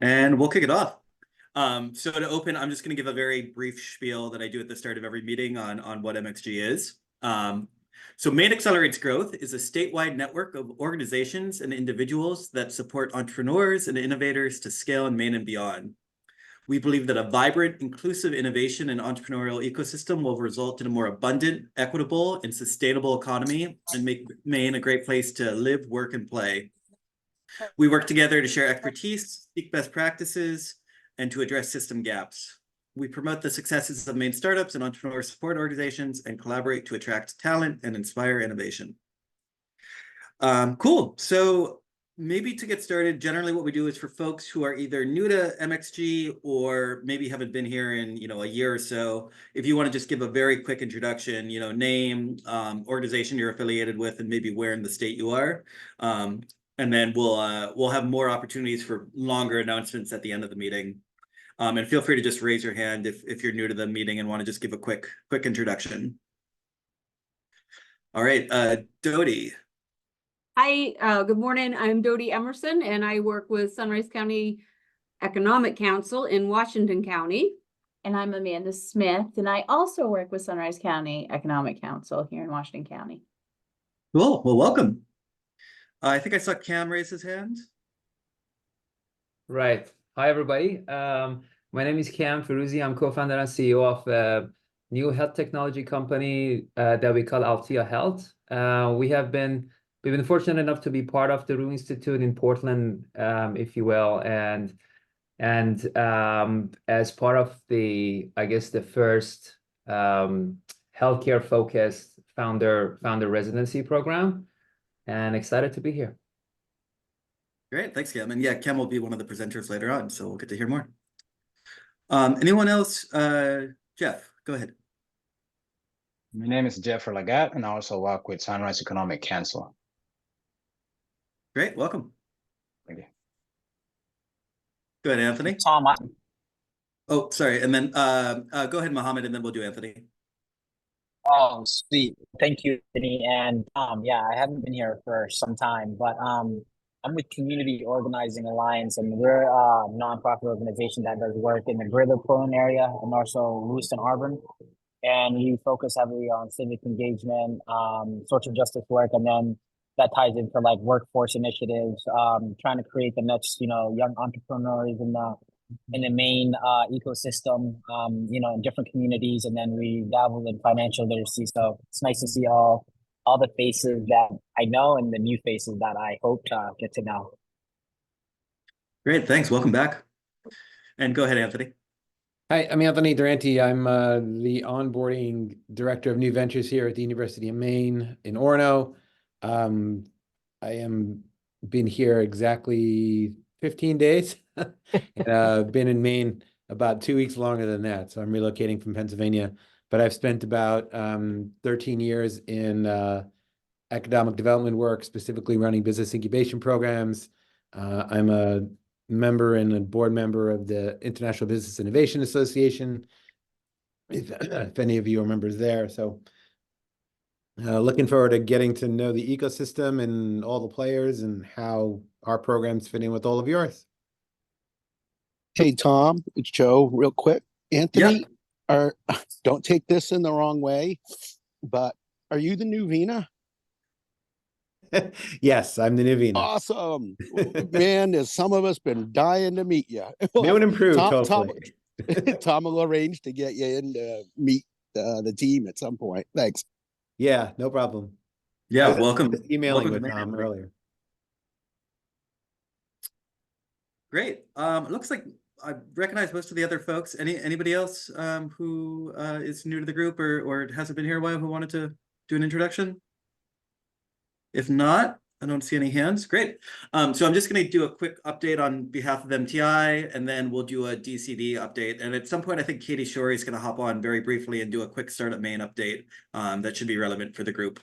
And we'll kick it off. So to open, I'm just going to give a very brief spiel that I do at the start of every meeting on what MxG is. So Maine Accelerates Growth is a statewide network of organizations and individuals that support entrepreneurs and innovators to scale in Maine and beyond. We believe that a vibrant, inclusive innovation and entrepreneurial ecosystem will result in a more abundant, equitable, and sustainable economy and make Maine a great place to live, work, and play. We work together to share expertise, seek best practices, and to address system gaps. We promote the successes of Maine startups and entrepreneur support organizations and collaborate to attract talent and inspire innovation. Cool. So maybe to get started, generally what we do is for folks who are either new to MxG or maybe haven't been here in a year or so, if you want to just give a very quick introduction, name, organization you're affiliated with, and maybe where in the state you are. And then we'll have more opportunities for longer announcements at the end of the meeting. And feel free to just raise your hand if you're new to the meeting and want to just give a quick introduction. All right, Dodie. Hi, good morning. I'm Dodie Emerson, and I work with Sunrise County Economic Council in Washington County. And I'm Amanda Smith, and I also work with Sunrise County Economic Council here in Washington County. Cool. Well, welcome. I think I saw Cam raise his hand. Right. Hi, everybody. My name is Kamyar Firouzi. I'm co-founder and CEO of a new health technology company that we call Althea Health. We've been fortunate enough to be part of the Rue Institute in Portland, if you will, and as part of the first healthcare focused founder residency program, and excited to be here. Great, thanks, Cam. And yeah, Cam will be one of the presenters later on, so we'll get to hear more. Anyone else? Jeff, go ahead. My name is Jeff Lagat, and I also work with Sunrise Economic Council. Great, welcome. Thank you. Go ahead, Anthony. Tom. Oh, sorry, and then go ahead, Mohammed, and then we'll do Anthony. Oh, sweet. Thank you, Anthony. And yeah, I haven't been here for some time, but I'm with Community Organizing Alliance, and we're a nonprofit organization that does work in the greater Portland area and also Lewiston Auburn. And we focus heavily on civic engagement, social justice work, and then that ties into like workforce initiatives, trying to create the next, young entrepreneurs in the Maine ecosystem, in different communities. And then we dabble in financial literacy. So it's nice to see all the faces that I know and the new faces that I hope to get to know. Great, thanks. Welcome back. And go ahead, Anthony. Hi, I'm Anthony Durante. I'm the onboarding director of new ventures here at the University of Maine in Orono. I am been here exactly 15 days. Been in Maine about 2 weeks longer than that. So I'm relocating from Pennsylvania, but I've spent about 13 years in economic development work, specifically running business incubation programs. I'm a member and a board member of the International Business Innovation Association, if any of you are members there. So looking forward to getting to know the ecosystem and all the players and how our programs fit in with all of yours. Hey, Tom, it's Joe. Real quick, Anthony, don't take this in the wrong way, but are you the new Vina? Yes, I'm the new Vina. Awesome, man. There's some of us been dying to meet you. New and improved, hopefully. Tom will arrange to get you in to meet the team at some point. Thanks. Yeah, no problem. Yeah, welcome. Emailing with Tom earlier. Great. It looks like I recognize most of the other folks. Anybody else who is new to the group or hasn't been here a while who wanted to do an introduction? If not, I don't see any hands. Great. So I'm just going to do a quick update on behalf of MTI, and then we'll do a DCD update. And at some point, I think Katie Shorey is going to hop on very briefly and do a quick Startup Maine update that should be relevant for the group.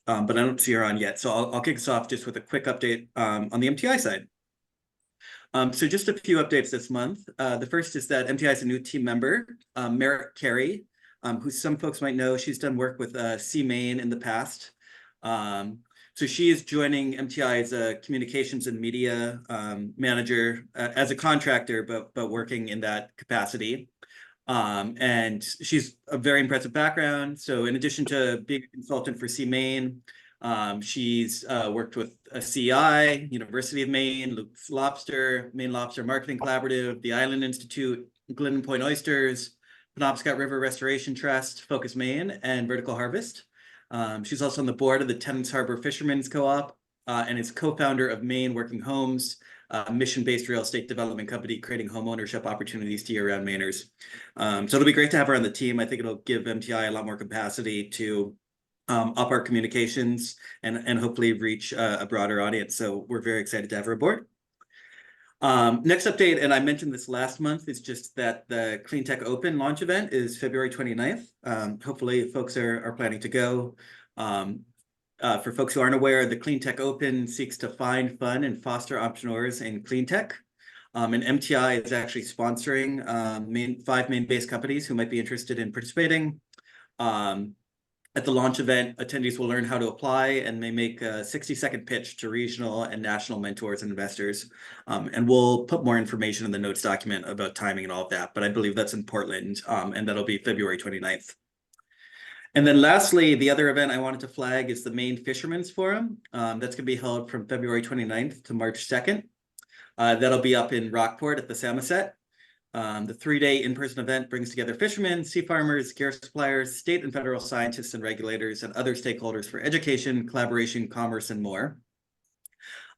But I don't see her on yet. So I'll kick us off just with a quick update on the MTI side. So just a few updates this month. The first is that MTI is a new team member, Merritt Carey, who some folks might know. She's done work with C Maine in the past. So she is joining MTI as a communications and media manager as a contractor, but working in that capacity. And she's a very impressive background. So in addition to being a consultant for Maine, she's worked with a CI, University of Maine, Luke's Lobster, Maine Lobster Marketing Collaborative, the Island Institute, Glidden Point Oysters, Penobscot River Restoration Trust, Focus Maine, and Vertical Harvest. She's also on the board of the Tennants Harbor Fishermen's Co-op and is co-founder of Maine Working Homes, a mission-based real estate development company creating home ownership opportunities to year-round Mainers. So it'll be great to have her on the team. I think it'll give MTI a lot more capacity to up our communications and hopefully reach a broader audience. So we're very excited to have her aboard. Next update, and I mentioned this last month, is just that the Clean Tech Open launch event is February 29th. Hopefully folks are planning to go. For folks who aren't aware, the Clean Tech Open seeks to find, fund, and foster entrepreneurs in clean tech. And MTI is actually sponsoring 5 Maine-based companies who might be interested in participating. At the launch event, attendees will learn how to apply and may make a 60-second pitch to regional and national mentors and investors. And we'll put more information in the notes document about timing and all of that, but I believe that's in Portland, and that'll be February 29th. And then lastly, the other event I wanted to flag is the Maine Fishermen's Forum. That's going to be held from February 29th to March 2nd. That'll be up in Rockport at the Samoset. The 3-day in-person event brings together fishermen, sea farmers, gear suppliers, state and federal scientists and regulators, and other stakeholders for education, collaboration, commerce, and more.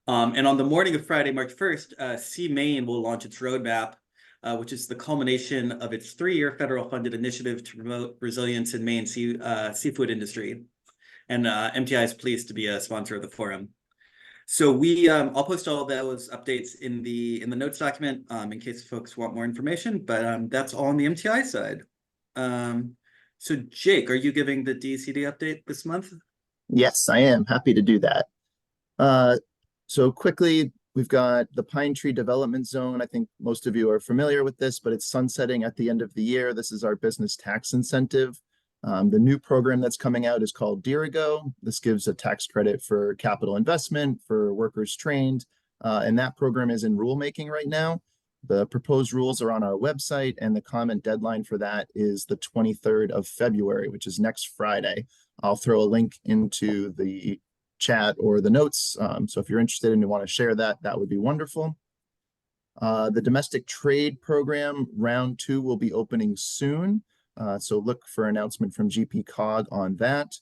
And on the morning of Friday, March 1st, Maine will launch its roadmap, which is the culmination of its 3-year federal funded initiative to promote resilience in Maine seafood industry. And MTI is pleased to be a sponsor of the forum. So I'll post all of those updates in the notes document in case folks want more information, but that's all on the MTI side. So Jake, are you giving the DCD update this month? Yes, I am happy to do that. So quickly, we've got the Pine Tree Development Zone. I think most of you are familiar with this, but it's sunsetting at the end of the year. This is our business tax incentive. The new program that's coming out is called Dirigo. This gives a tax credit for capital investment for workers trained, and that program is in rulemaking right now. The proposed rules are on our website, and the comment deadline for that is the 23rd of February, which is next Friday. I'll throw a link into the chat or the notes, so if you're interested and you want to share that, that would be wonderful. The domestic trade program round 2 will be opening soon. So look for an announcement from GP Cog on that.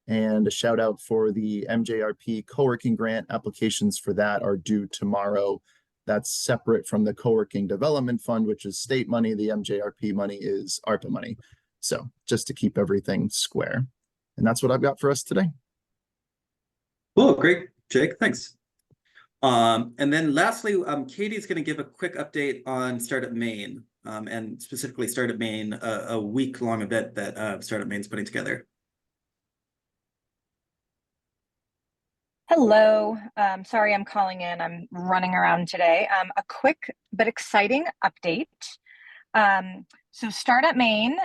And a shout out for the MJRP co-working grant. Applications for that are due tomorrow. That's separate from the co-working development fund, which is state money. The MJRP money is ARPA money. So just to keep everything square. And that's what I've got for us today. Cool, great, Jake, thanks. And then lastly, Katie's going to give a quick update on Startup Maine. And specifically Startup Maine, a week-long event that Startup Maine's putting together. Hello, sorry I'm calling in, I'm running around today. A quick but exciting update. So Startup Maine,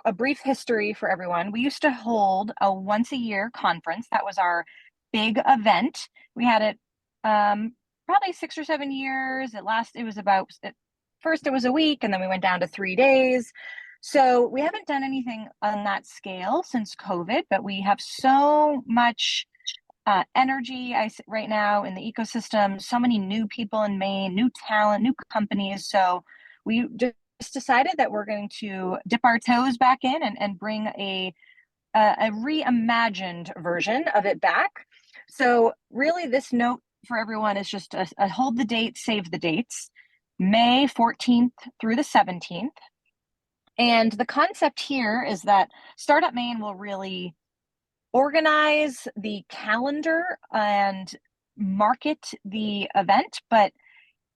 a brief history for everyone. We used to hold a once-a-year conference. That was our big event. We had it probably 6 or 7 years. First it was a week, and then we went down to 3 days. So we haven't done anything on that scale since COVID, but we have so much energy right now in the ecosystem, so many new people in Maine, new talent, new companies. So we just decided that we're going to dip our toes back in and bring a reimagined version of it back. So really this note for everyone is just a hold the date, save the dates. May 14th through the 17th. And the concept here is that Startup Maine will really organize the calendar and market the event, but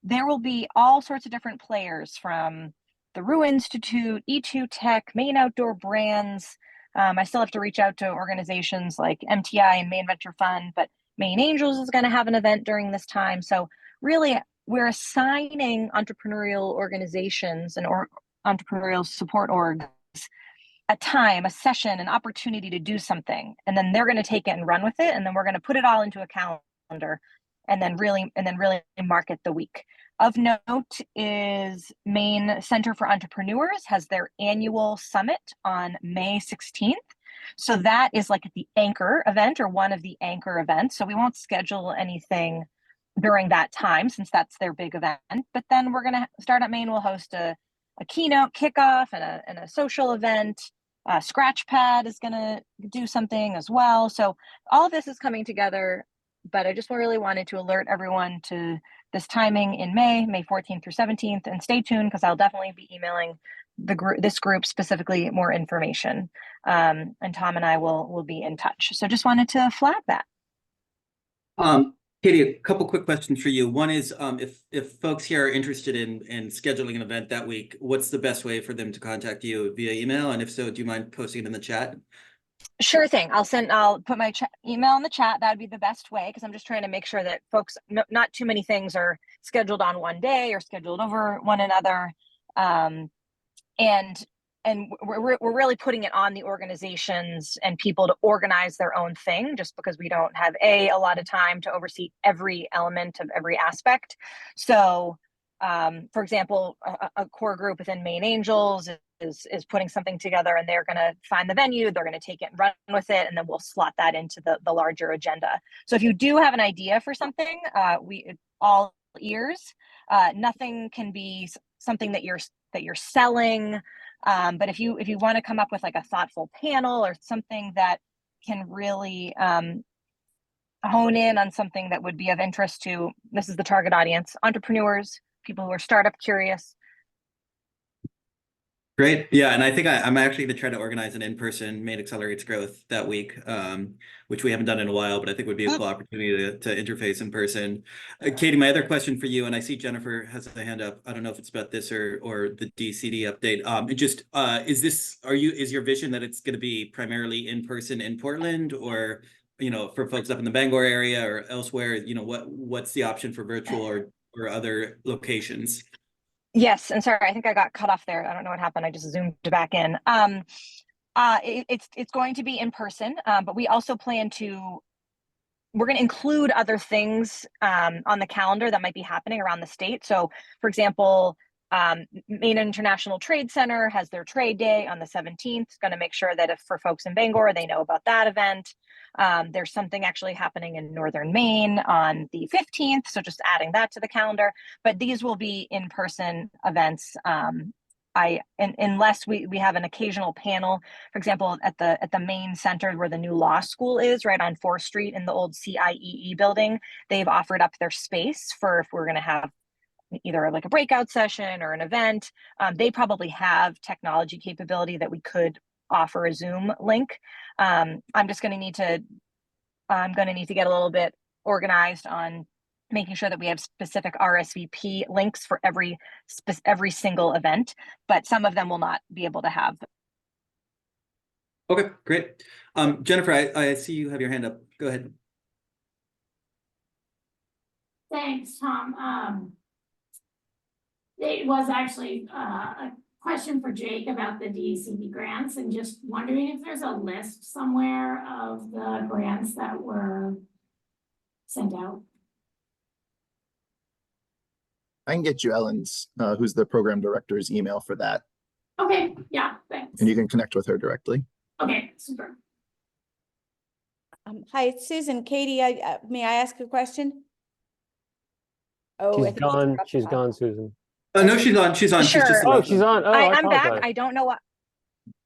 there will be all sorts of different players from the Rue Institute, E2 Tech, Maine Outdoor Brands. I still have to reach out to organizations like MTI and Maine Venture Fund, but Maine Angels is going to have an event during this time. So really, we're assigning entrepreneurial organizations and entrepreneurial support orgs a time, a session, an opportunity to do something, and then they're going to take it and run with it, and then we're going to put it all into a calendar, and then really market the week. Of note is Maine Center for Entrepreneurs has their annual summit on May 16th. So that is like the anchor event, or one of the anchor events. So we won't schedule anything during that time since that's their big event. But then we're going to Startup Maine will host a keynote kickoff and a social event. Scratchpad is going to do something as well. So all of this is coming together, but I just really wanted to alert everyone to this timing in May 14th through 17th, and stay tuned because I'll definitely be emailing this group specifically more information. And Tom and I will be in touch. So just wanted to flag that. Katie, a couple quick questions for you. One is, if folks here are interested in scheduling an event that week, what's the best way for them to contact you? Via email? And if so, do you mind posting it in the chat? Sure thing. I'll put my email in the chat. That'd be the best way, because I'm just trying to make sure that folks, not too many things are scheduled on one day or scheduled over one another. And we're really putting it on the organizations and people to organize their own thing, just because we don't have a lot of time to oversee every element of every aspect. So, for example, a core group within Maine Angels is putting something together, and they're going to find the venue, they're going to take it and run with it, and then we'll slot that into the larger agenda. So if you do have an idea for something, we all ears. Nothing can be something that you're selling. But if you want to come up with like a thoughtful panel or something that can really hone in on something that would be of interest to, this is the target audience, entrepreneurs, people who are startup curious. Great. Yeah. And I think I'm actually going to try to organize an in-person Maine Accelerates Growth that week, which we haven't done in a while, but I think would be a cool opportunity to interface in person. Katie, my other question for you, and I see Jennifer has a hand up. I don't know if it's about this or the DCD update. Is your vision that it's going to be primarily in person in Portland, or, for folks up in the Bangor area or elsewhere, what's the option for virtual or other locations? Yes, and sorry, I think I got cut off there. I don't know what happened. I just zoomed back in. It's going to be in person, but we also plan we're going to include other things on the calendar that might be happening around the state. So, for example, Maine International Trade Center has their trade day on the 17th. It's going to make sure that if for folks in Bangor, they know about that event. There's something actually happening in Northern Maine on the 15th. So just adding that to the calendar, but these will be in-person events. Unless we have an occasional panel, for example, at the Maine Center where the new law school is, right on 4th Street in the old CIEE building, they've offered up their space for if we're going to have either like a breakout session or an event. They probably have technology capability that we could offer a Zoom link. I'm going to need to get a little bit organized on making sure that we have specific RSVP links for every single event, but some of them will not be able to have. Okay, great. Jennifer, I see you have your hand up. Go ahead. Thanks, Tom. It was actually a question for Jake about the DCD grants, and just wondering if there's a list somewhere of the grants that were sent out. I can get you Ellen's, who's the program director's email for that. Okay, yeah, thanks. And you can connect with her directly. Okay, super. Hi, it's Susan. Katie, may I ask a question? Oh, she's gone. She's gone, Susan. No, she's on. She's on. Sure. She's just she's on. Oh, I'm back. I don't know what.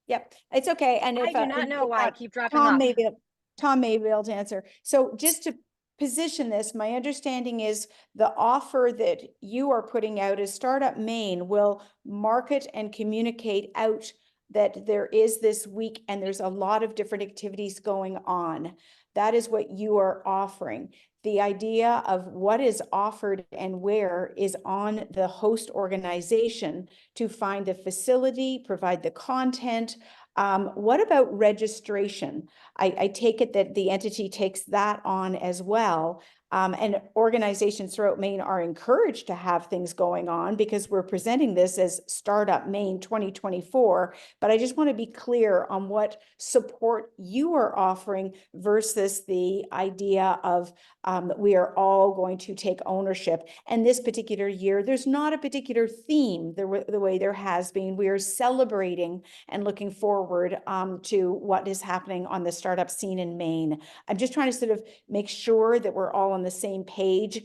Yep, it's okay. And if I do not know why I keep dropping Tom off. Tom may be able to answer. So just to position this, my understanding is the offer that you are putting out is Startup Maine will market and communicate out that there is this week and there's a lot of different activities going on. That is what you are offering. The idea of what is offered and where is on the host organization to find the facility, provide the content. What about registration? I take it that the entity takes that on as well. And organizations throughout Maine are encouraged to have things going on because we're presenting this as Startup Maine 2024. But I just want to be clear on what support you are offering versus the idea of that we are all going to take ownership. And this particular year, there's not a particular theme the way there has been. We are celebrating and looking forward to what is happening on the startup scene in Maine. I'm just trying to sort of make sure that we're all on the same page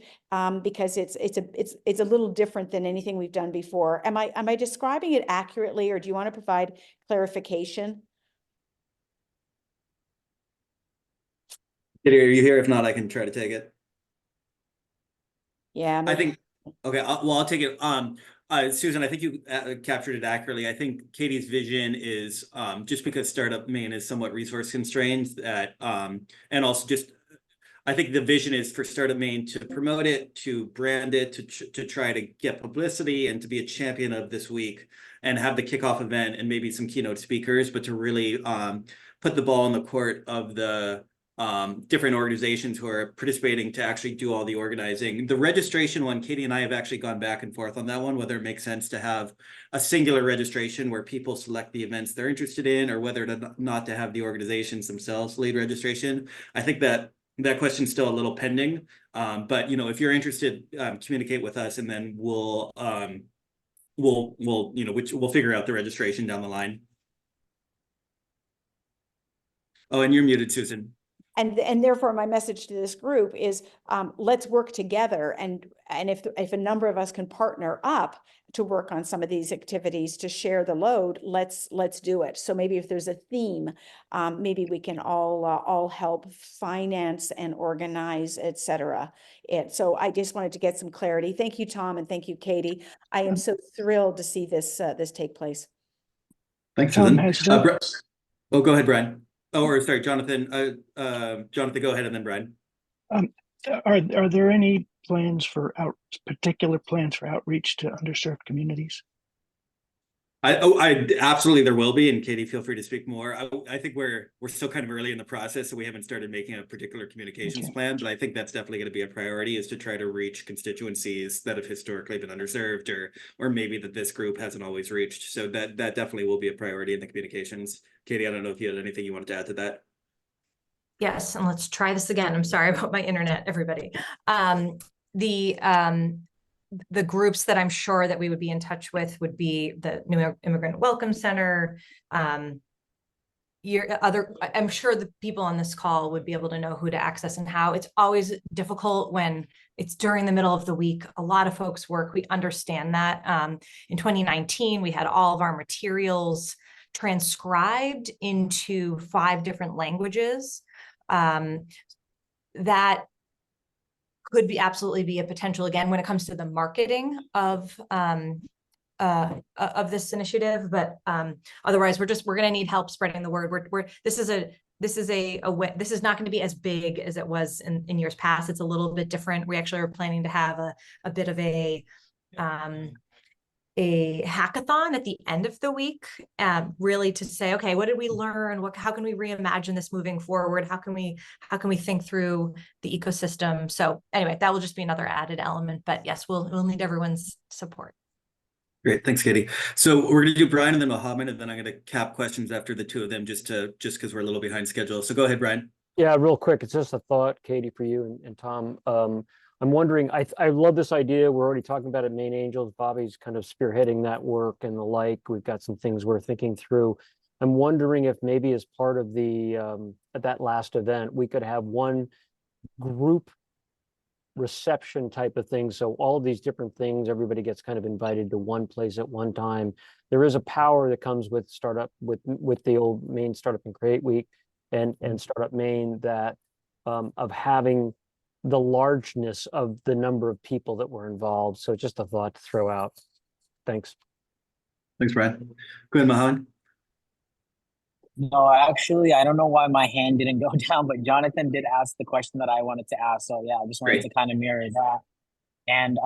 because it's a little different than anything we've done before. Am I describing it accurately, or do you want to provide clarification? Are you here? If not, I can try to take it. Yeah, I think, okay, I'll take it. Susan, I think you captured it accurately. I think Katie's vision is just because Startup Maine is somewhat resource constrained that, and also just, I think the vision is for Startup Maine to promote it, to brand it, to try to get publicity and to be a champion of this week and have the kickoff event and maybe some keynote speakers, but to really put the ball in the court of the different organizations who are participating to actually do all the organizing. The registration one, Katie and I have actually gone back and forth on that one, whether it makes sense to have a singular registration where people select the events they're interested in, or whether not to have the organizations themselves lead registration. I think that question's still a little pending, but if you're interested, communicate with us, and then we'll figure out the registration down the line. Oh, and you're muted, Susan. And therefore, my message to this group is let's work together. And if a number of us can partner up to work on some of these activities to share the load, let's do it. So maybe if there's a theme, maybe we can all help finance and organize, etc. So I just wanted to get some clarity. Thank you, Tom, and thank you, Katie. I am so thrilled to see this take place. Thanks, Susan. Oh, go ahead, Brian. Oh, or sorry, Jonathan. Jonathan, go ahead, and then Brian. Are there any plans for particular plans for outreach to underserved communities? I absolutely, there will be, and Katie, feel free to speak more. I think we're still kind of early in the process, so we haven't started making a particular communications plan, but I think that's definitely going to be a priority, is to try to reach constituencies that have historically been underserved, or maybe that this group hasn't always reached. So that definitely will be a priority in the communications. Katie, I don't know if you had anything you wanted to add to that. Yes, and let's try this again. I'm sorry about my internet, everybody. The groups that I'm sure that we would be in touch with would be the New Immigrant Welcome Center. I'm sure the people on this call would be able to know who to access and how. It's always difficult when it's during the middle of the week. A lot of folks work. We understand that. In 2019, we had all of our materials transcribed into 5 different languages. That could absolutely be a potential, again, when it comes to the marketing of this initiative, but otherwise we're going to need help spreading the word. This is not going to be as big as it was in years past. It's a little bit different. We actually are planning to have a bit of a hackathon at the end of the week, really to say, okay, what did we learn? How can we reimagine this moving forward? How can we think through the ecosystem? So anyway, that will just be another added element, but yes, we'll need everyone's support. Great, thanks, Katie. So we're going to do Brian and then Mohammed, and then I'm going to cap questions after the two of them, just because we're a little behind schedule. So go ahead, Brian. Yeah, real quick. It's just a thought, Katie, for you and Tom. I'm wondering, I love this idea. We're already talking about it, Maine Angels. Bobby's kind of spearheading that work and the like. We've got some things we're thinking through. I'm wondering if maybe as part of the at that last event, we could have one group reception type of thing. So all of these different things, everybody gets kind of invited to one place at one time. There is a power that comes with startup, with the old Maine Startup and Create Week and Startup Maine, that of having the largeness of the number of people that were involved. So just a thought to throw out. Thanks. Thanks, Brian. Go ahead, Mohammed. No, actually, I don't know why my hand didn't go down, but Jonathan did ask the question that I wanted to ask. So yeah, I just wanted to kind of mirror that. And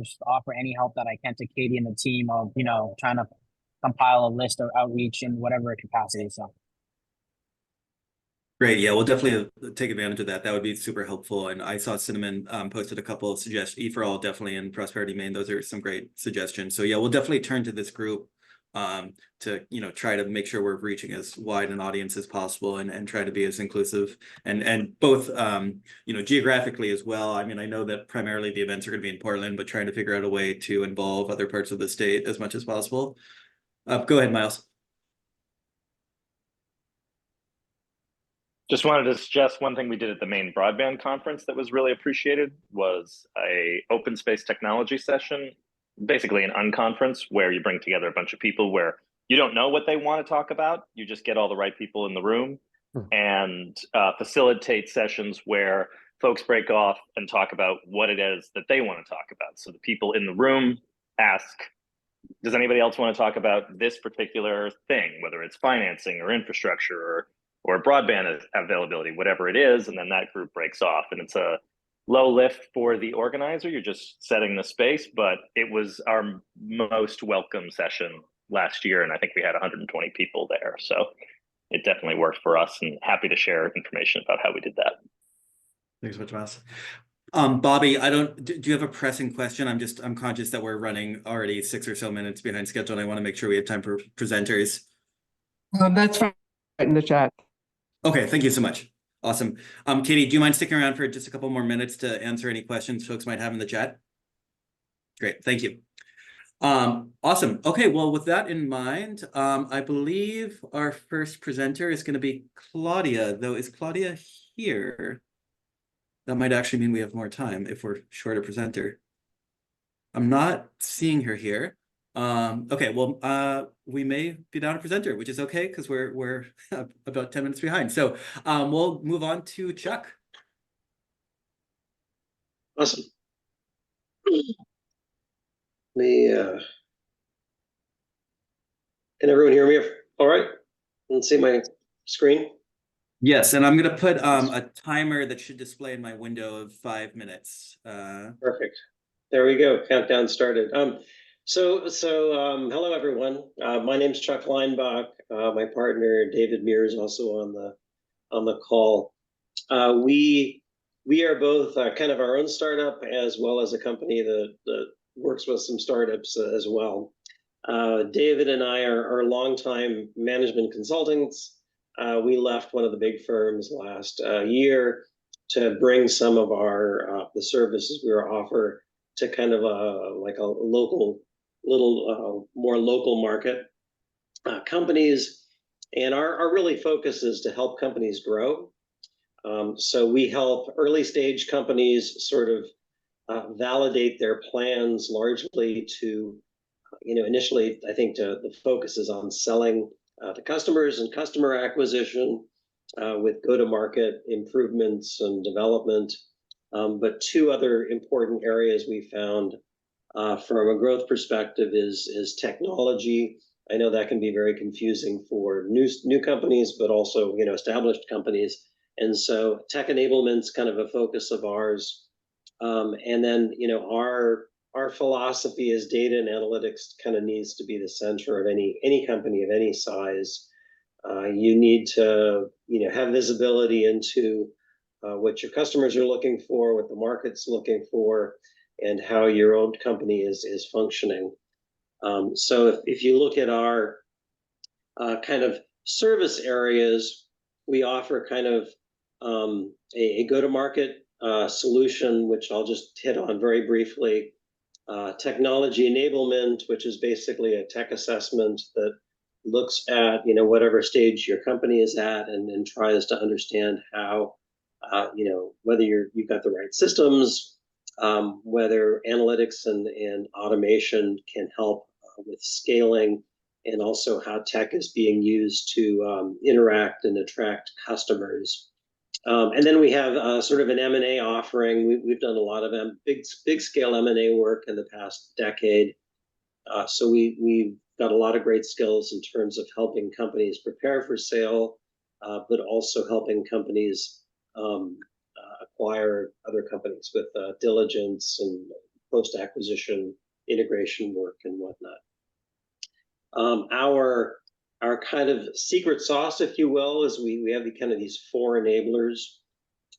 just offer any help that I can to Katie and the team of, trying to compile a list of outreach in whatever capacity. So. Great. Yeah, we'll definitely take advantage of that. That would be super helpful. And I saw Cinnamon posted a couple of suggestions. E for All definitely, and Prosperity Maine. Those are some great suggestions. So yeah, we'll definitely turn to this group to try to make sure we're reaching as wide an audience as possible and try to be as inclusive and both geographically as well. I mean, I know that primarily the events are going to be in Portland, but trying to figure out a way to involve other parts of the state as much as possible. Go ahead, Miles. Just wanted to suggest one thing we did at the Maine Broadband Conference that was really appreciated was a open space technology session, basically an unconference where you bring together a bunch of people where you don't know what they want to talk about. You just get all the right people in the room and facilitate sessions where folks break off and talk about what it is that they want to talk about. So the people in the room ask, does anybody else want to talk about this particular thing, whether it's financing or infrastructure or broadband availability, whatever it is, and then that group breaks off. And it's a low lift for the organizer. You're just setting the space, but it was our most welcome session last year, and I think we had 120 people there. So it definitely worked for us, and happy to share information about how we did that. Thanks so much, Miles. Bobby, do you have a pressing question? I'm conscious that we're running already 6 or so minutes behind schedule, and I want to make sure we have time for presenters. That's fine. In the chat. Okay, thank you so much. Awesome. Katie, do you mind sticking around for just a couple more minutes to answer any questions folks might have in the chat? Great, thank you. Awesome. Okay, well, with that in mind, I believe our first presenter is going to be Claudia, though. Is Claudia here? That might actually mean we have more time if we're short a presenter. I'm not seeing her here. Okay, well, we may be down a presenter, which is okay because we're about 10 minutes behind. So we'll move on to Chuck. Awesome. Can everyone hear me all right? And see my screen? Yes, and I'm going to put a timer that should display in my window of 5 minutes. Perfect. There we go. Countdown started. Hello everyone. My name's Chuck Leinbach. My partner David Meer is also on the call. We are both kind of our own startup as well as a company that works with some startups as well. David and I are longtime management consultants. We left one of the big firms last year to bring some of our the services we offer to kind of like a more local market companies, and our really focus is to help companies grow. So we help early stage companies sort of validate their plans, largely to initially I think the focus is on selling to customers and customer acquisition with go-to-market improvements and development. But two other important areas we found from a growth perspective is technology. I know that can be very confusing for new companies, but also established companies. And so tech enablement's kind of a focus of ours. And then our philosophy is data and analytics kind of needs to be the center of any company of any size. You need to have visibility into what your customers are looking for, what the market's looking for, and how your own company is functioning. So if you look at our kind of service areas, we offer kind of a go-to-market solution, which I'll just hit on very briefly. Technology enablement, which is basically a tech assessment that looks at whatever stage your company is at and tries to understand how whether you've got the right systems, whether analytics and automation can help with scaling, and also how tech is being used to interact and attract customers. And then we have sort of an M&A offering. We've done a lot of big scale M&A work in the past decade. So we've got a lot of great skills in terms of helping companies prepare for sale, but also helping companies acquire other companies with diligence and post-acquisition integration work and whatnot. our kind of secret sauce, if you will, is we have these four enablers.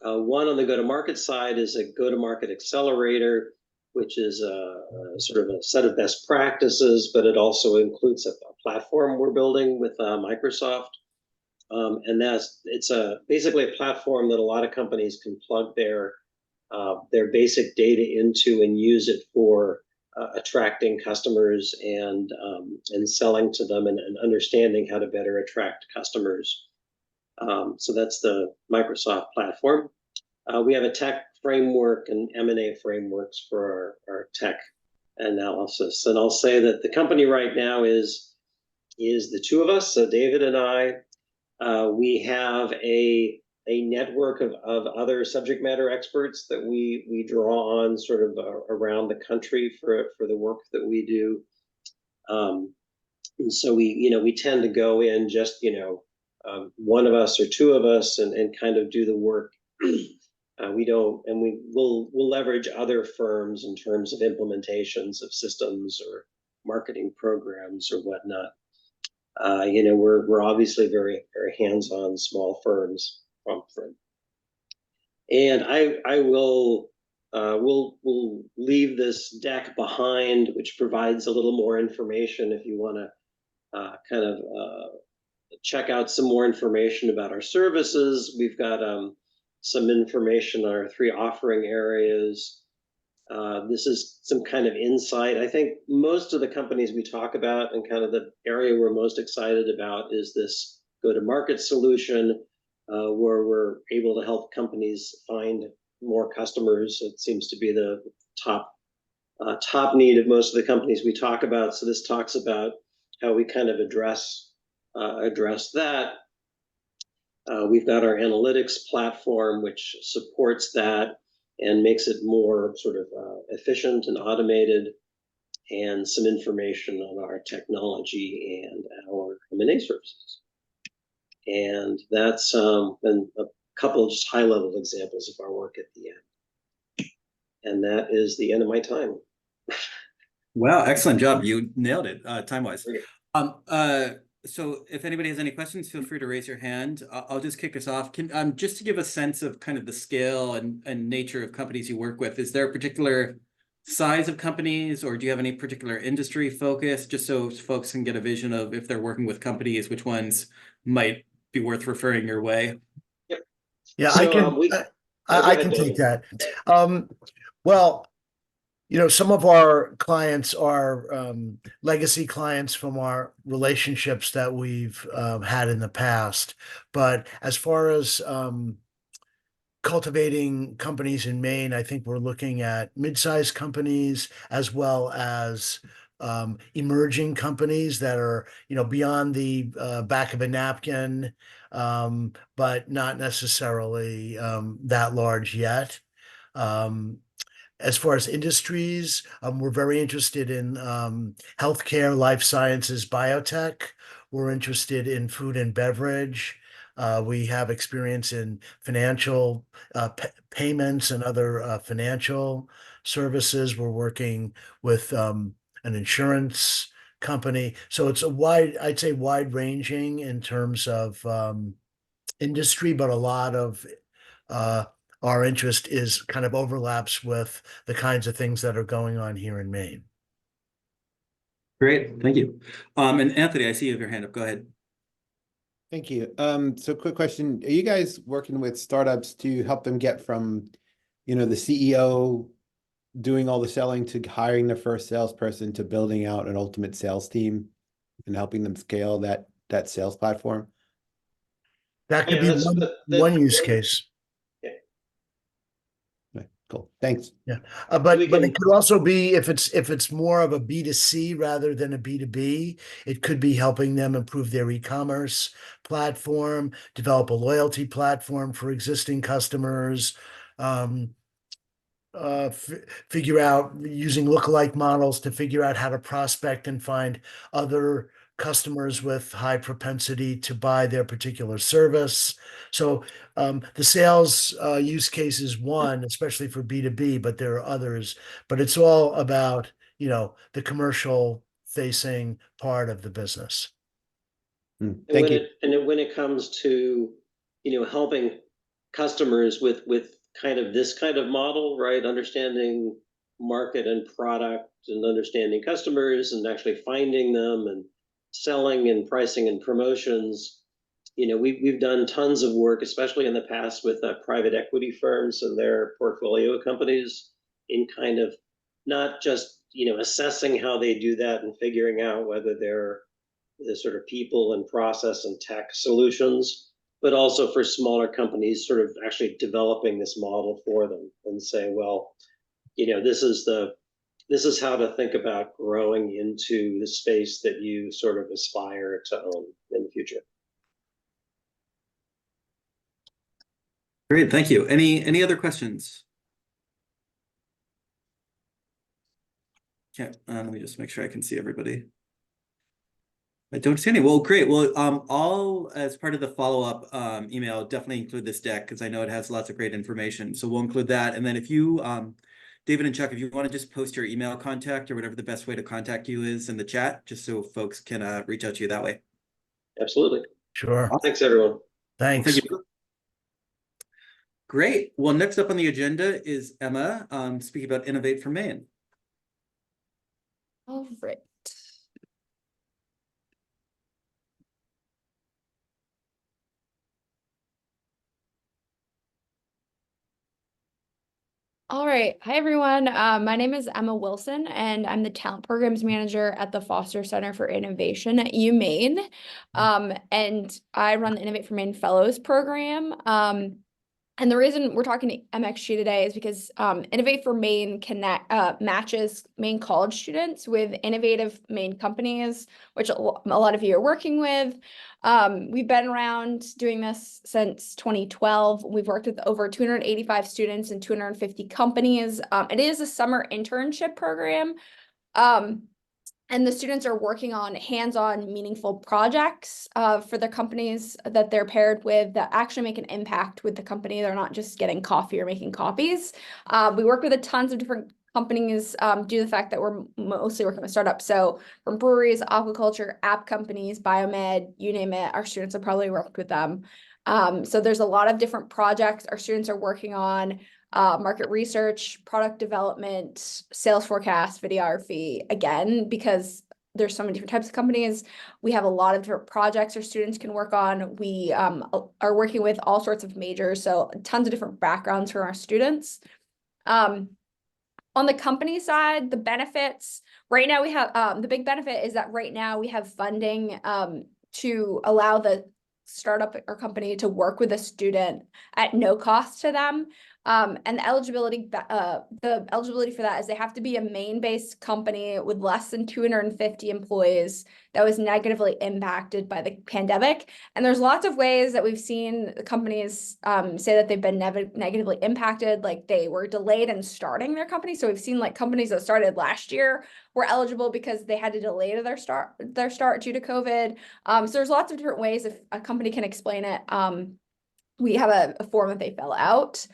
One on the go-to-market side is a go-to-market accelerator, which is a sort of a set of best practices, but it also includes a platform we're building with Microsoft. And it's basically a platform that a lot of companies can plug their basic data into and use it for attracting customers and selling to them and understanding how to better attract customers. So that's the Microsoft platform. We have a tech framework and M&A frameworks for our tech analysis. And I'll say that the company right now is the two of us, so David and I. We have a network of other subject matter experts that we draw on sort of around the country for the work that we do. And so we tend to go in just, one of us or two of us and kind of do the work. We'll leverage other firms in terms of implementations of systems or marketing programs or whatnot. We're obviously very, very hands-on small firms. And we'll leave this deck behind, which provides a little more information if you want to check out some more information about our services. We've got some information on our three offering areas. This is some kind of insight. I think most of the companies we talk about and kind of the area we're most excited about is this go-to-market solution, where we're able to help companies find more customers. It seems to be the top need of most of the companies we talk about. So this talks about how we kind of address that. We've got our analytics platform, which supports that and makes it more sort of efficient and automated, and some information on our technology and our M&A services. And that's been a couple of just high-level examples of our work at the end. And that is the end of my time. Wow, excellent job. You nailed it time-wise. So if anybody has any questions, feel free to raise your hand. I'll just kick us off. Just to give a sense of kind of the scale and nature of companies you work with, is there a particular size of companies, or do you have any particular industry focus, just so folks can get a vision of, if they're working with companies, which ones might be worth referring your way? Yep. Yeah, So, I can take that. Well, some of our clients are legacy clients from our relationships that we've had in the past. But as far as cultivating companies in Maine, I think we're looking at mid-sized companies as well as emerging companies that are, beyond the back of a napkin, but not necessarily that large yet. As far as industries, we're very interested in healthcare, life sciences, biotech. We're interested in food and beverage. We have experience in financial payments and other financial services. We're working with an insurance company. So it's I'd say wide ranging in terms of industry, but a lot of our interest is kind of overlaps with the kinds of things that are going on here in Maine. Great, thank you. And Anthony, I see you have your hand up. Go ahead. Thank you. So quick question. Are you guys working with startups to help them get from, the CEO doing all the selling to hiring their first salesperson to building out an ultimate sales team and helping them scale that sales platform? That could be one use case. Cool. Thanks. Yeah. But it could also be, if it's more of a B2C rather than a B2B, it could be helping them improve their e-commerce platform, develop a loyalty platform for existing customers, figure out using lookalike models to figure out how to prospect and find other customers with high propensity to buy their particular service. So the sales use case is one, especially for B2B, but there are others. But it's all about, the commercial facing part of the business. Thank you. When it comes to, helping customers with kind of this kind of model, right? Understanding market and product and understanding customers and actually finding them and selling and pricing and promotions. We've done tons of work, especially in the past with private equity firms and their portfolio companies in kind of not just, assessing how they do that and figuring out whether they're the sort of people and process and tech solutions, but also for smaller companies, sort of actually developing this model for them and say, well, this is how to think about growing into the space that you sort of aspire to own in the future. Great, thank you. Any other questions? Okay, let me just make sure I can see everybody. I don't see any. Well, great. Well, I'll, as part of the follow-up email, definitely include this deck because I know it has lots of great information. So we'll include that. And then if you, David and Chuck, if you want to just post your email contact or whatever the best way to contact you is in the chat, just so folks can reach out to you that way. Absolutely. Sure. Thanks, everyone. Thanks. Thank you. Great. Well, next up on the agenda is Emma speaking about Innovate for Maine. All right. All right. Hi, everyone. My name is Emma Wilson, and I'm the Talent Programs Manager at the Foster Center for Innovation at UMaine. And I run the Innovate for Maine Fellows Program. And the reason we're talking to MxG today is because Innovate for Maine matches Maine college students with innovative Maine companies, which a lot of you are working with. We've been around doing this since 2012. We've worked with over 285 students and 250 companies. It is a summer internship program. And the students are working on hands-on meaningful projects for the companies that they're paired with that actually make an impact with the company. They're not just getting coffee or making copies. We work with tons of different companies due to the fact that we're mostly working with startups. So from breweries, aquaculture, app companies, biomed, you name it, our students have probably worked with them. So there's a lot of different projects our students are working on. Market research, product development, sales forecast, videography, again, because there's so many different types of companies. We have a lot of different projects our students can work on. We are working with all sorts of majors, so tons of different backgrounds for our students. On the company side, the benefits, right now we have, the big benefit is that right now we have funding to allow the startup or company to work with a student at no cost to them. And the eligibility for that is they have to be a Maine-based company with less than 250 employees that was negatively impacted by the pandemic. And there's lots of ways that we've seen the companies say that they've been negatively impacted, like they were delayed in starting their company. So we've seen like companies that started last year were eligible because they had to delay their start due to COVID. So there's lots of different ways if a company can explain it. We have a form that they fill out.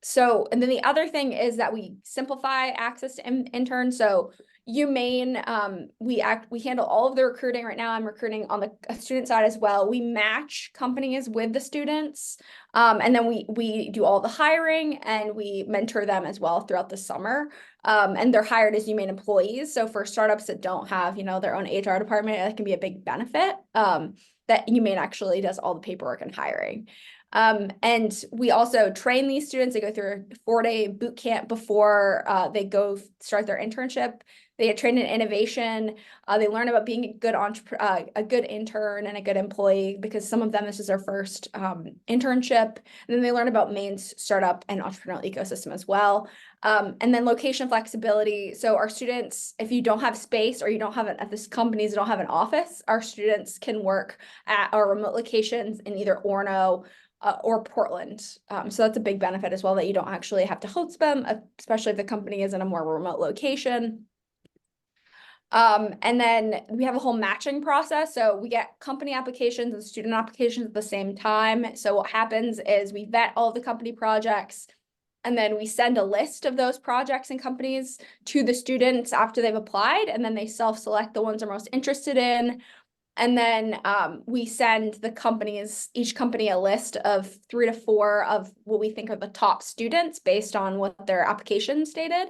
So, and then the other thing is that we simplify access to interns. So UMaine, we handle all of the recruiting right now. I'm recruiting on the student side as well. We match companies with the students. And then we do all the hiring and we mentor them as well throughout the summer. And they're hired as UMaine employees. So for startups that don't have, their own HR department, that can be a big benefit, that UMaine actually does all the paperwork and hiring. And we also train these students. They go through a 4-day boot camp before they go start their internship. They get trained in innovation. They learn about being a good intern and a good employee because some of them, this is their first internship. And then they learn about Maine's startup and entrepreneurial ecosystem as well. And then location flexibility. So our students, if you don't have space or you don't have at this companies don't have an office, our students can work at our remote locations in either Orono or Portland. So that's a big benefit as well, that you don't actually have to host them, especially if the company is in a more remote location. And then we have a whole matching process. So we get company applications and student applications at the same time. So what happens is we vet all of the company projects, and then we send a list of those projects and companies to the students after they've applied, and then they self-select the ones they're most interested in. And then we send each company a list of 3 to 4 of what we think are the top students based on what their application stated.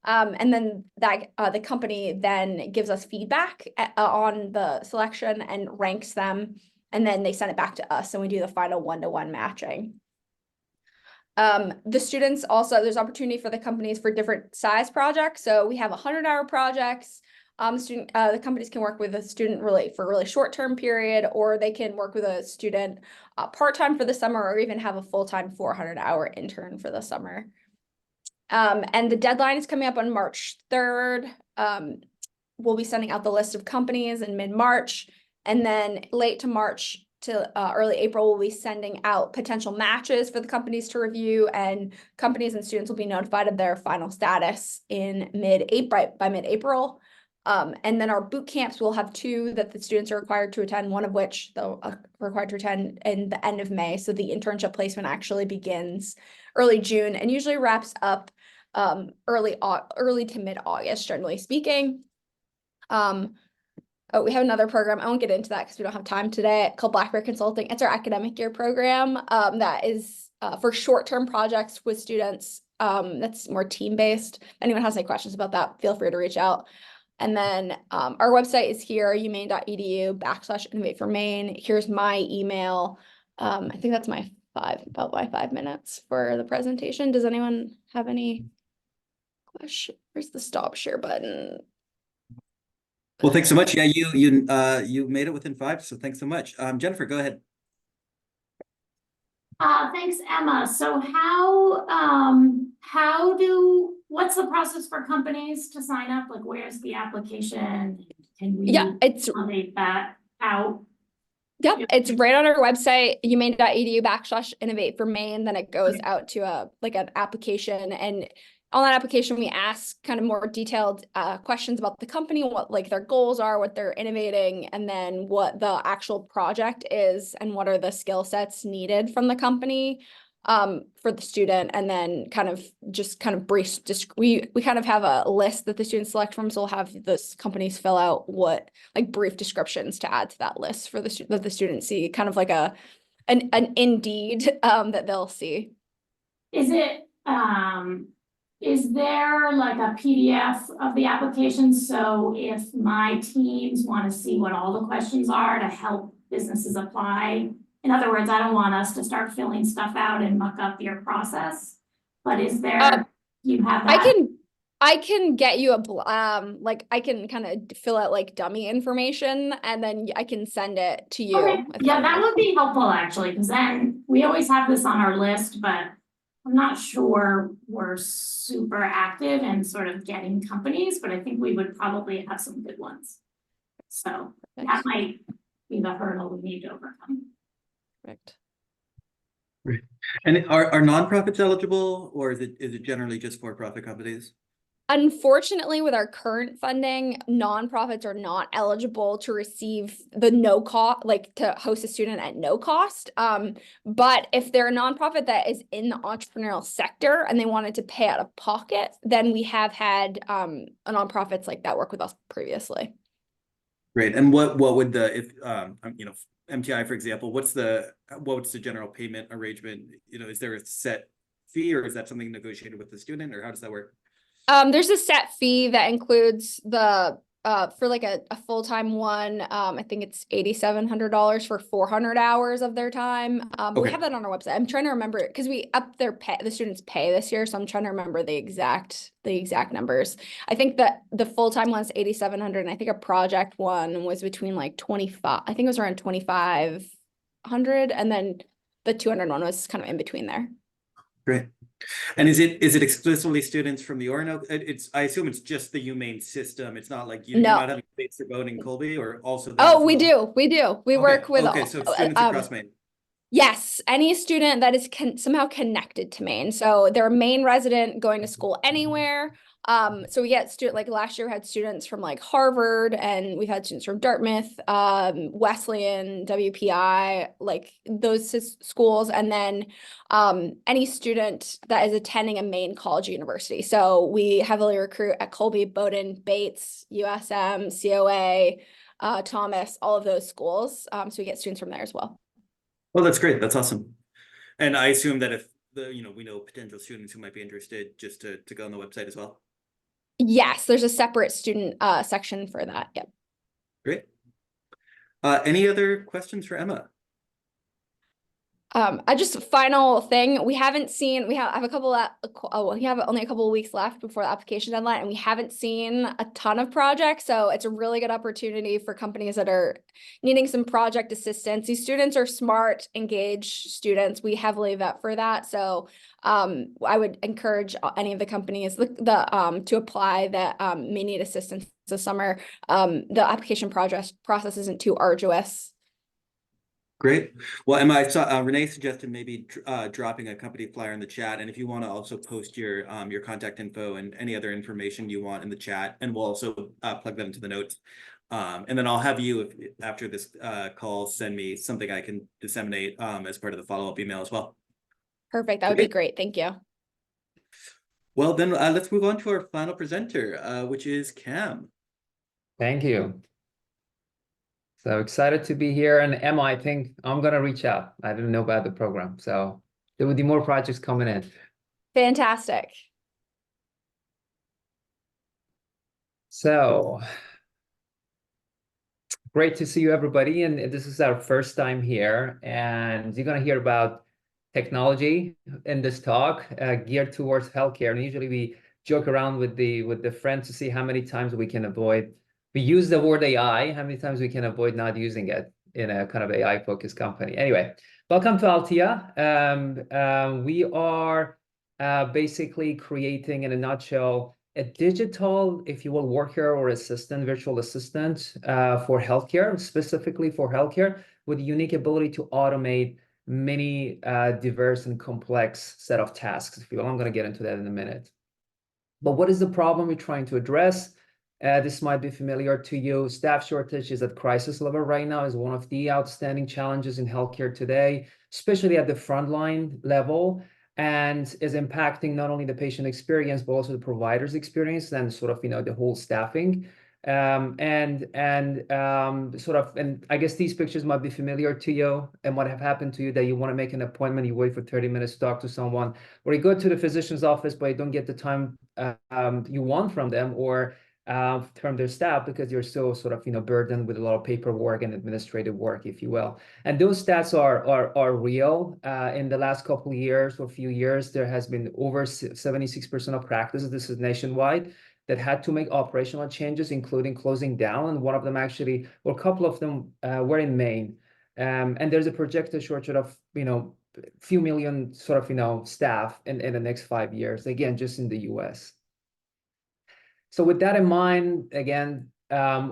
And then the company then gives us feedback on the selection and ranks them. And then they send it back to us and we do the final 1-to-1 matching. The students also, there's opportunity for the companies for different size projects. So we have 100-hour projects. The companies can work with a student for a really short-term period, or they can work with a student part-time for the summer, or even have a full-time 400-hour intern for the summer. And the deadline is coming up on March 3rd. We'll be sending out the list of companies in mid-March, and then late to March to early April, we'll be sending out potential matches for the companies to review, and companies and students will be notified of their final status in by mid-April. And then our boot camps will have 2 that the students are required to attend, one of which they'll required to attend in the end of May. So the internship placement actually begins early June and usually wraps up early to mid-August, generally speaking. We have another program. I won't get into that because we don't have time today, called Blackberry Consulting. It's our academic year program that is for short-term projects with students. That's more team-based. If anyone has any questions about that, feel free to reach out. And then our website is here, umaine.edu/innovate for Maine. Here's my email. I think that's about my 5 minutes for the presentation. Does anyone have any question? Where's the stop share button? Well, thanks so much. Yeah, you made it within 5, so thanks so much. Jennifer, go ahead. Thanks, Emma. So what's the process for companies to sign up? Like, where's the application? Can we make that out? Yep, it's right on our website, umaine.edu/innovate for Maine. Then it goes out to an application, and on that application, we ask kind of more detailed questions about the company, what their goals are, what they're innovating, and then what the actual project is, and what are the skill sets needed from the company for the student. And then kind of brief. We kind of have a list that the students select from, so we'll have those companies fill out what brief descriptions to add to that list for that the students see, kind of like an Indeed that they'll see. Is there like a PDF of the application? So if my teams want to see what all the questions are to help businesses apply, in other words, I don't want us to start filling stuff out and muck up your process, but is there, you have that? I can get you I can kind of fill out dummy information, and then I can send it to you. Okay. Yeah, that would be helpful actually, because then we always have this on our list, but I'm not sure we're super active in sort of getting companies, but I think we would probably have some good ones. So that might be the hurdle we need to overcome. Correct. Right. And are nonprofits eligible, or is it generally just for-profit companies? Unfortunately, with our current funding, nonprofits are not eligible to receive the no cost, to host a student at no cost. But if they're a nonprofit that is in the entrepreneurial sector and they wanted to pay out of pocket, then we have had nonprofits like that work with us previously. Great. And what would if MTI, for example, what's the general payment arrangement? Is there a set fee, or is that something negotiated with the student, or how does that work? There's a set fee that includes the for a full-time one. I think it's $8,700 for 400 hours of their time. But we have that on our website. I'm trying to remember it because we upped the students' pay this year, so I'm trying to remember the exact numbers. I think that the full-time one's $8,700, and I think a project one was between 25. I think it was around $2,500, and then the 200 one was kind of in between there. Great. And is it exclusively students from the Orono? I assume it's just the UMaine system. It's not like you're not having space for Bowdoin and Colby, or also. We do. We work with. Okay, so students across Maine. Yes, any student that is somehow connected to Maine. So they're a Maine resident going to school anywhere. So we get last year we had students from Harvard, and we've had students from Dartmouth, Wesleyan, WPI, those schools, and then any student that is attending a Maine college or university. So we heavily recruit at Colby, Bowdoin, Bates, USM, COA, Thomas, all of those schools. So we get students from there as well. Well, that's great. That's awesome. And I assume that if we know potential students who might be interested, just to go on the website as well. Yes, there's a separate student section for that. Yep. Great. Any other questions for Emma? I just final thing, we haven't seen, we have a couple we have only a couple of weeks left before the application deadline, and we haven't seen a ton of projects. So it's a really good opportunity for companies that are needing some project assistance. These students are smart, engaged students. We heavily vet for that. So I would encourage any of the companies to apply that may need assistance this summer. The application process isn't too arduous. Great. Well, Emma, I saw Renee suggested maybe dropping a company flyer in the chat, and if you want to also post your contact info and any other information you want in the chat, and we'll also plug them into the notes. And then I'll have you, after this call, send me something I can disseminate as part of the follow-up email as well. Perfect. That would be great. Thank you. Well, then let's move on to our final presenter, which is Cam. Thank you. So excited to be here. And Emma, I think I'm going to reach out. I didn't know about the program. So there will be more projects coming in. Fantastic. So great to see you, everybody. And this is our first time here. And you're going to hear about technology in this talk geared towards healthcare. And usually we joke around with the friends to see how many times we can avoid. We use the word AI, how many times we can avoid not using it in a kind of AI-focused company. Anyway, welcome to Althea. We are basically creating, in a nutshell, a digital, if you will, worker or assistant, virtual assistant for healthcare, specifically for healthcare, with the unique ability to automate many diverse and complex set of tasks, if you will. I'm going to get into that in a minute. But what is the problem we're trying to address? This might be familiar to you. Staff shortage is at crisis level right now, is one of the outstanding challenges in healthcare today, especially at the frontline level, and is impacting not only the patient experience, but also the provider's experience and sort of, the whole staffing. And I guess these pictures might be familiar to you and what have happened to you, that you want to make an appointment, you wait for 30 minutes to talk to someone, or you go to the physician's office, but you don't get the time you want from them, or from their staff, because you're so sort of burdened with a lot of paperwork and administrative work, if you will. And those stats are real. In the last couple of years or few years, there has been over 76% of practices, this is nationwide, that had to make operational changes, including closing down. And one of them actually, or a couple of them were in Maine. And there's a projected shortage of few million sort of staff in the next 5 years, again, just in the US. So with that in mind, again,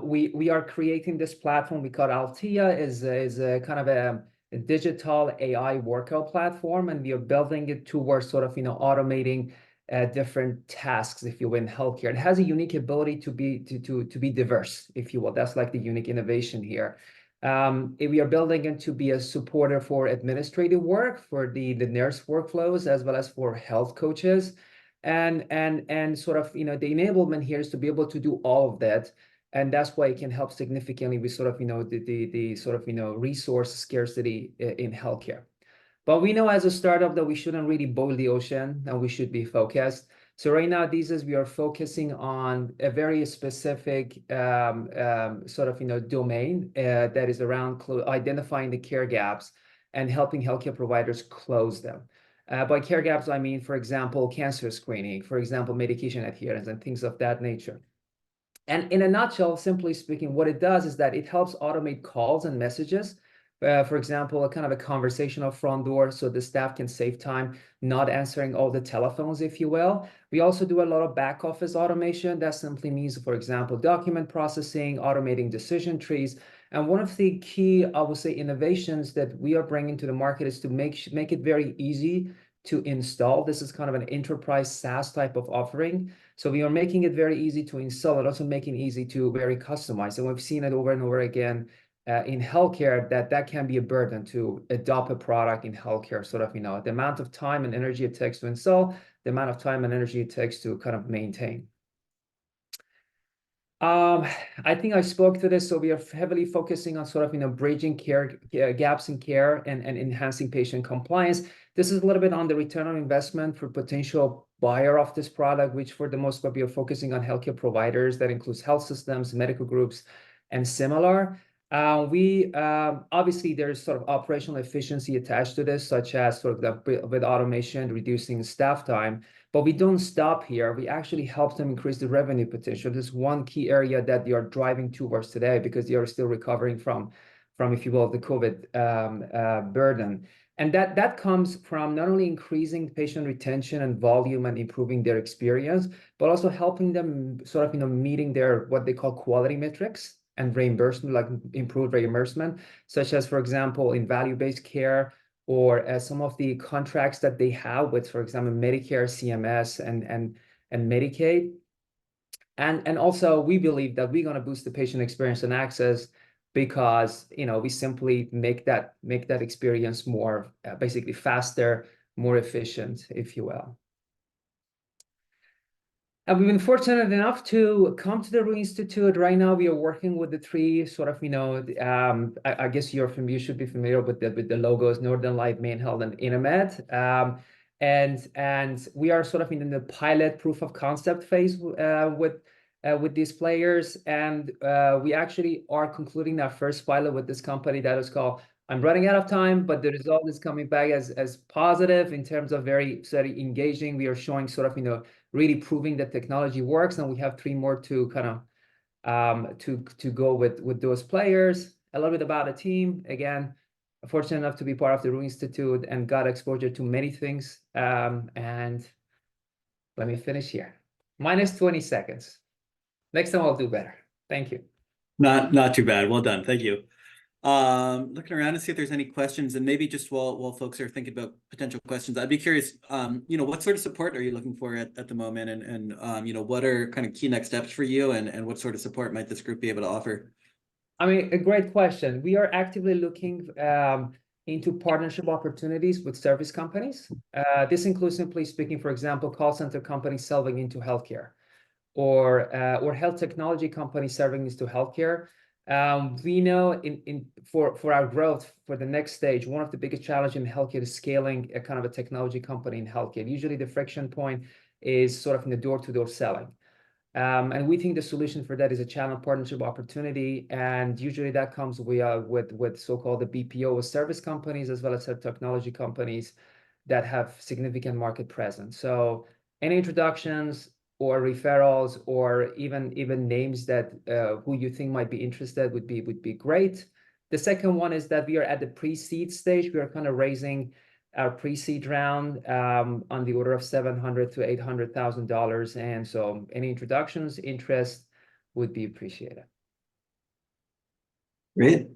we are creating this platform we call Althea, is a kind of a digital AI workout platform, and we are building it towards sort of automating different tasks, if you will, in healthcare. It has a unique ability to be diverse, if you will. That's like the unique innovation here. We are building it to be a supporter for administrative work, for the nurse workflows, as well as for health coaches. And sort of, the enablement here is to be able to do all of that. And that's why it can help significantly with sort of, the sort of, resource scarcity in healthcare. But we know as a startup that we shouldn't really boil the ocean, and we should be focused. So right now, we are focusing on a very specific sort of, domain that is around identifying the care gaps and helping healthcare providers close them. By care gaps, I mean, for example, cancer screening, for example, medication adherence, and things of that nature. And in a nutshell, simply speaking, what it does is that it helps automate calls and messages. For example, a kind of a conversational front door, so the staff can save time not answering all the telephones, if you will. We also do a lot of back office automation. That simply means, for example, document processing, automating decision trees. And one of the key, I would say, innovations that we are bringing to the market is to make it very easy to install. This is kind of an enterprise SaaS type of offering. So we are making it very easy to install and also making it easy to very customize. And we've seen it over and over again in healthcare that can be a burden to adopt a product in healthcare. Sort of, the amount of time and energy it takes to install, the amount of time and energy it takes to kind of maintain. I think I spoke to this, so we are heavily focusing on sort of, bridging care gaps in care and enhancing patient compliance. This is a little bit on the return on investment for potential buyer of this product, which for the most part, we are focusing on healthcare providers. That includes health systems, medical groups, and similar. We obviously there's sort of operational efficiency attached to this, such as sort of with automation, reducing staff time. But we don't stop here. We actually help them increase the revenue potential. This is one key area that they are driving towards today because they are still recovering from if you will, the COVID burden. And that comes from not only increasing patient retention and volume and improving their experience, but also helping them sort of, meeting their what they call quality metrics and reimbursement, like improved reimbursement, such as, for example, in value-based care, or some of the contracts that they have with, for example, Medicare, CMS, and Medicaid. And also, we believe that we're going to boost the patient experience and access because, we simply make that experience more basically faster, more efficient, if you will. And we've been fortunate enough to come to the Rue Institute. Right now, we are working with the three sort of, I guess you should be familiar with the logos, Northern Light, Maine Health, and Innovate. And we are sort of in the pilot proof of concept phase with these players. And we actually are concluding our first pilot with this company that is called, I'm running out of time, but the result is coming back as positive in terms of very engaging. We are showing sort of, really proving that technology works, and we have 3 more to kind of to go with those players. A little bit about the team. Again, fortunate enough to be part of the Rue Institute and got exposure to many things. And let me finish here. Minus 20 seconds. Next time I'll do better. Thank you. Not too bad. Well done. Thank you. Looking around to see if there's any questions, and maybe just while folks are thinking about potential questions, I'd be curious, what sort of support are you looking for at the moment, and what are kind of key next steps for you, and what sort of support might this group be able to offer? I mean, a great question. We are actively looking into partnership opportunities with service companies. This includes, simply speaking, for example, call center companies selling into healthcare, or health technology companies serving into healthcare. We know for our growth for the next stage, one of the biggest challenges in healthcare is scaling a kind of a technology company in healthcare. Usually the friction point is sort of in the door-to-door selling. And we think the solution for that is a channel partnership opportunity. And usually that comes with so-called the BPO service companies, as well as technology companies that have significant market presence. So any introductions or referrals, or even names that who you think might be interested would be great. The second one is that we are at the pre-seed stage. We are kind of raising our pre-seed round on the order of $700,000 to $800,000, and so any introductions, interest would be appreciated. Great.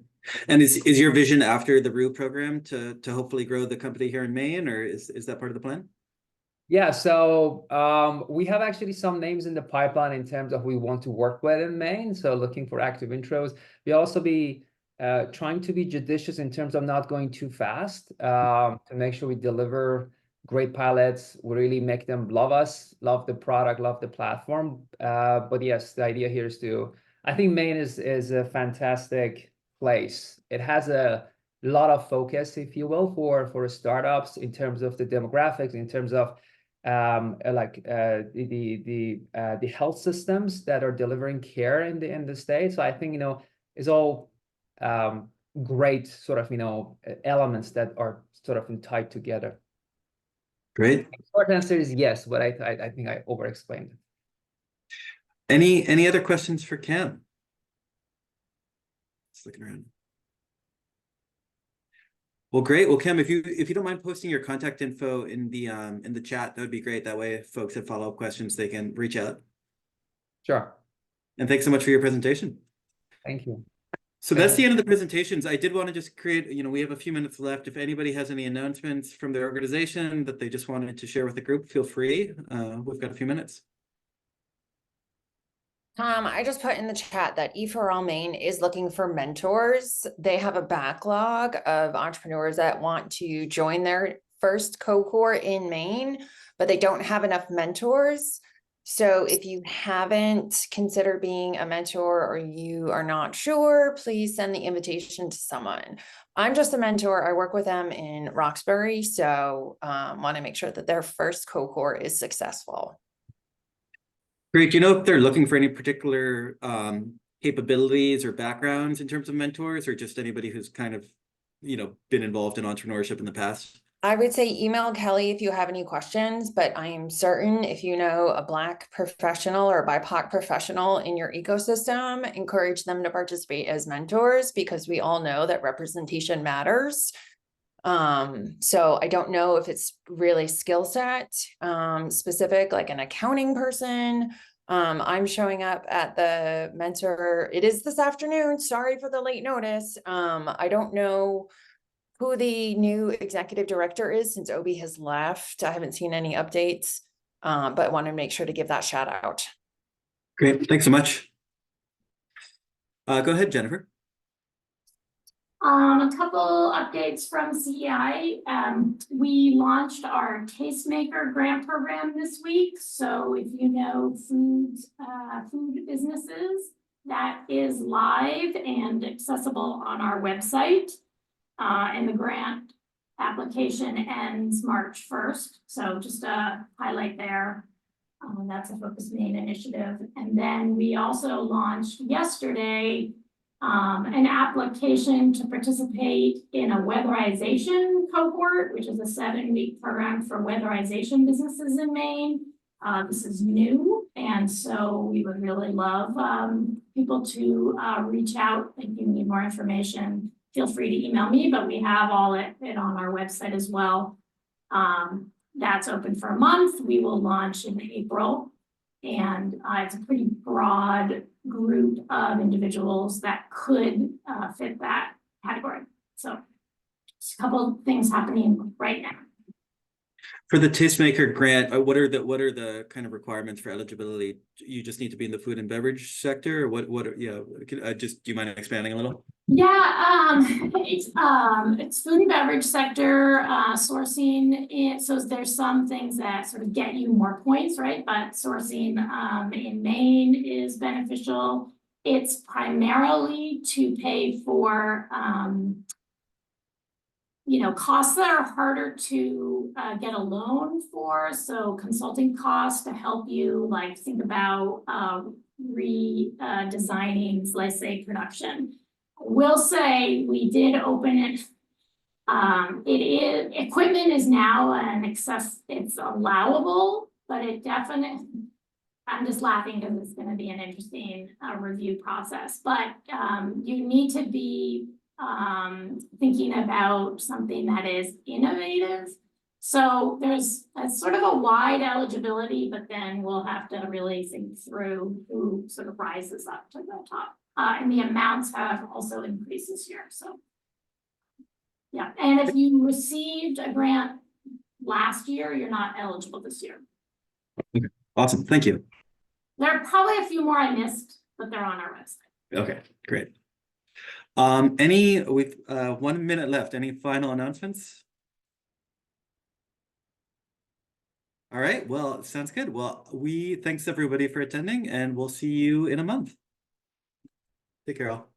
And is your vision after the Rue program to hopefully grow the company here in Maine, or is that part of the plan? Yeah, so we have actually some names in the pipeline in terms of who we want to work with in Maine. So looking for active intros. We also be trying to be judicious in terms of not going too fast to make sure we deliver great pilots. We really make them love us, love the product, love the platform. But yes, the idea here is I think Maine is a fantastic place. It has a lot of focus, if you will, for startups in terms of the demographics, in terms of the health systems that are delivering care in the state. So I think it's all great sort of elements that are sort of tied together. Great. The short answer is yes, but I think I over-explained it. Any other questions for Cam? Just looking around. Well, great. Well, Cam, if you don't mind posting your contact info in the chat, that would be great. That way, if folks have follow-up questions, they can reach out. Sure. And thanks so much for your presentation. Thank you. So that's the end of the presentations. I did want to just create, we have a few minutes left. If anybody has any announcements from their organization that they just wanted to share with the group, feel free. We've got a few minutes. I just put in the chat that E4All Maine is looking for mentors. They have a backlog of entrepreneurs that want to join their first cohort in Maine, but they don't have enough mentors. So if you haven't considered being a mentor or you are not sure, please send the invitation to someone. I'm just a mentor. I work with them in Roxbury, so want to make sure that their first cohort is successful. Great. Do you know if they're looking for any particular capabilities or backgrounds in terms of mentors, or just anybody who's kind of, been involved in entrepreneurship in the past? I would say email Kelly if you have any questions, but I am certain if you know a Black professional or a BIPOC professional in your ecosystem, encourage them to participate as mentors, because we all know that representation matters. So I don't know if it's really skill set specific, like an accounting person. I'm showing up at the mentor. It is this afternoon. Sorry for the late notice. I don't know who the new executive director is since Obi has left. I haven't seen any updates, but want to make sure to give that shout out. Great. Thanks so much. Go ahead, Jennifer. A couple updates from CEI. We launched our Tastemaker grant program this week. So if you know food businesses, that is live and accessible on our website. And the grant application ends March 1st. So just a highlight there. That's a Focus Maine initiative. And then we also launched yesterday an application to participate in a weatherization cohort, which is a 7-week program for weatherization businesses in Maine. This is new, and so we would really love people to reach out if you need more information. Feel free to email me, but we have all it on our website as well. That's open for a month. We will launch in April, and it's a pretty broad group of individuals that could fit that category. So just a couple of things happening right now. For the Tastemaker grant, what are the kind of requirements for eligibility? You just need to be in the food and beverage sector, or what do you mind expanding a little? Yeah, it's food and beverage sector sourcing. So there's some things that sort of get you more points, right? But sourcing in Maine is beneficial. It's primarily to pay for costs that are harder to get a loan for. So consulting costs to help you think about redesigning, let's say, production. Will say we did open it. Equipment is now an excess. It's allowable, but it definitely. I'm just laughing because it's going to be an interesting review process. But you need to be thinking about something that is innovative. So there's a sort of a wide eligibility, but then we'll have to really think through who sort of rises up to the top. And the amounts have also increased this year. So yeah, and if you received a grant last year, you're not eligible this year. Okay. Awesome. Thank you. There are probably a few more I missed, but they're on our website. Okay, great. With 1 minute left, any final announcements? All right, well, sounds good. Well, thanks everybody for attending, and we'll see you in a month. Take care all.